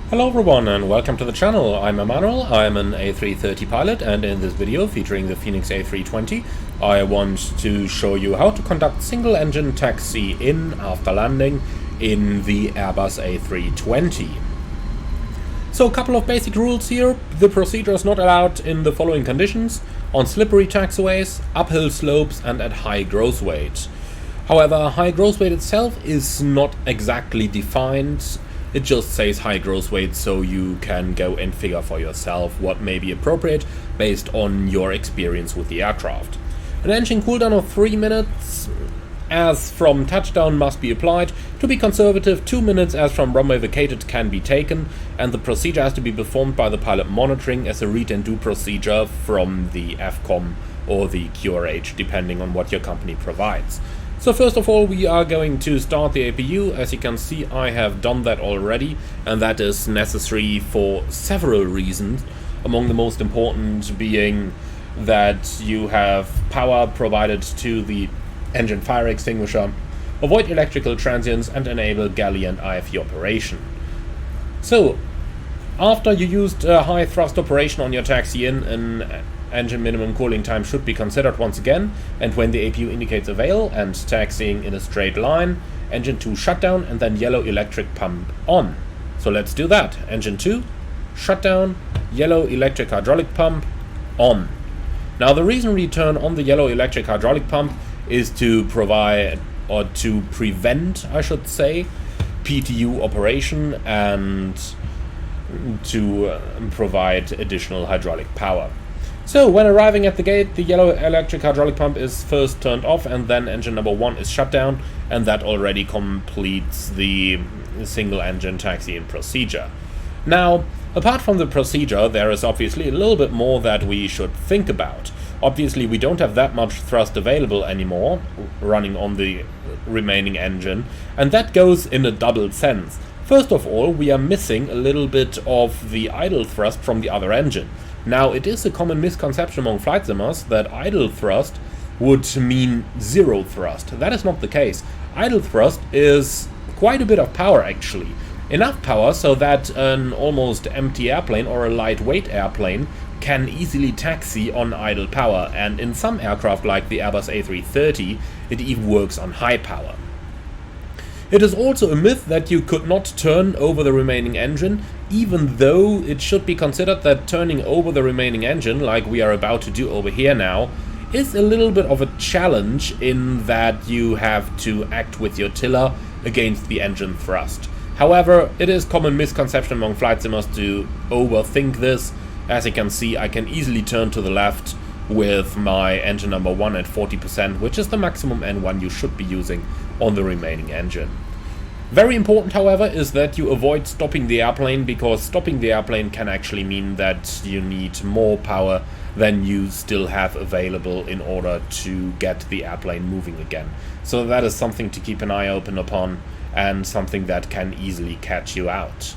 Hello everyone and welcome to the channel. I'm Emmanuel, I'm an A330 pilot, and in this video featuring the Phoenix A320 I want to show you how to conduct single engine taxi in after landing in the Airbus A320. So a couple of basic rules here. The procedure is not allowed in the following conditions: on slippery taxiways, uphill slopes and at high growth weight. However, high growth weight itself is not exactly defined. It just says high growth weight, so you can go and figure for yourself what may be appropriate based on your experience with the aircraft. An engine cooldown of 3 minutes as from touchdown must be applied. To be conservative, 2 minutes as from runway vacated can be taken, and the procedure has to be performed by the pilot monitoring as a read and do procedure from the FCOM or the QRH, depending on what your company provides. So first of all, we are going to start the APU. As you can see, I have done that already, and that is necessary for several reasons, among the most important being that you have power provided to the engine fire extinguisher, avoid electrical transients and enable galley and IFE operation. So after you used a high thrust operation on your taxi in, an engine minimum cooling time should be considered once again, and when the APU indicates avail and taxiing in a straight line, engine 2 shutdown and then yellow electric pump on. So let's do that. Engine 2 shutdown, yellow electric hydraulic pump on. Now the reason we turn on the yellow electric hydraulic pump is to provide, or to prevent I should say, PTU operation and to provide additional hydraulic power. So when arriving at the gate, the yellow electric hydraulic pump is first turned off and then engine number 1 is shut down, and that already completes the single engine taxi-in procedure. Now, apart from the procedure, there is obviously a little bit more that we should think about. Obviously we don't have that much thrust available anymore running on the remaining engine, and that goes in a double sense. First of all, we are missing a little bit of the idle thrust from the other engine. Now, it is a common misconception among flight simmers that idle thrust would mean zero thrust. That is not the case. Idle thrust is quite a bit of power actually. Enough power so that an almost empty airplane or a lightweight airplane can easily taxi on idle power, and in some aircraft like the Airbus A330 it even works on high power. It is also a myth that you could not turn over the remaining engine, even though it should be considered that turning over the remaining engine, like we are about to do over here now, is a little bit of a challenge in that you have to act with your tiller against the engine thrust. However, it is common misconception among flight simmers to overthink this. As you can see, I can easily turn to the left with my engine number 1 at 40%, which is the maximum N1 you should be using on the remaining engine. Very important, however, is that you avoid stopping the airplane, because stopping the airplane can actually mean that you need more power than you still have available in order to get the airplane moving again. So that is something to keep an eye open upon, and something that can easily catch you out.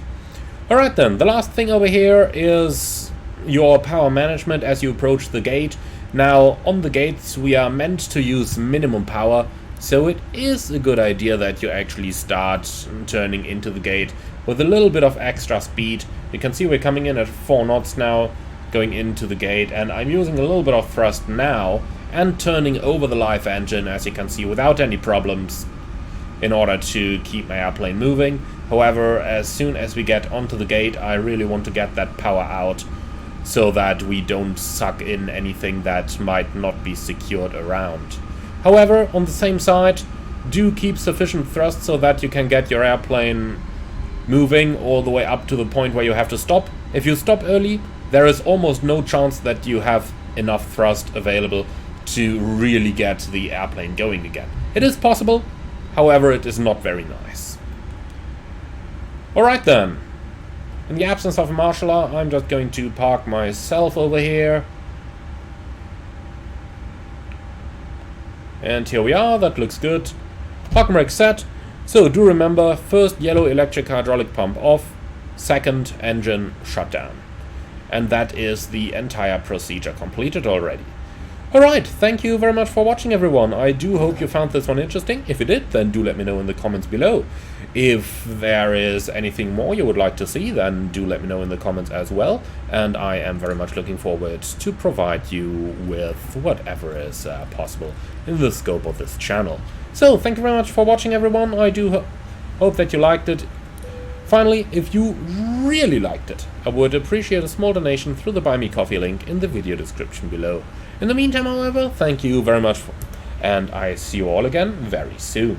Alright then, the last thing over here is your power management as you approach the gate. Now, on the gates we are meant to use minimum power, so it is a good idea that you actually start turning into the gate with a little bit of extra speed. You can see we're coming in at 4 knots now, going into the gate, and I'm using a little bit of thrust now and turning over the live engine, as you can see, without any problems, in order to keep my airplane moving. However, as soon as we get onto the gate, I really want to get that power out so that we don't suck in anything that might not be secured around. However, on the same side, do keep sufficient thrust so that you can get your airplane moving all the way up to the point where you have to stop. If you stop early, there is almost no chance that you have enough thrust available to really get the airplane going again. It is possible, however it is not very nice. Alright then, in the absence of a marshaller, I'm just going to park myself over here. And here we are, that looks good. Parking brake set. So do remember, first yellow electric hydraulic pump off, second engine shutdown. And that is the entire procedure completed already. Alright, thank you very much for watching, everyone. I do hope you found this one interesting. If you did, then do let me know in the comments below. If there is anything more you would like to see, then do let me know in the comments as well. And I am very much looking forward to provide you with whatever is possible in the scope of this channel. So, thank you very much for watching, everyone. I do hope that you liked it. Finally, if you really liked it, I would appreciate a small donation through the Buy Me Coffee link in the video description below. In the meantime, however, thank you very much, and I see you all again very soon.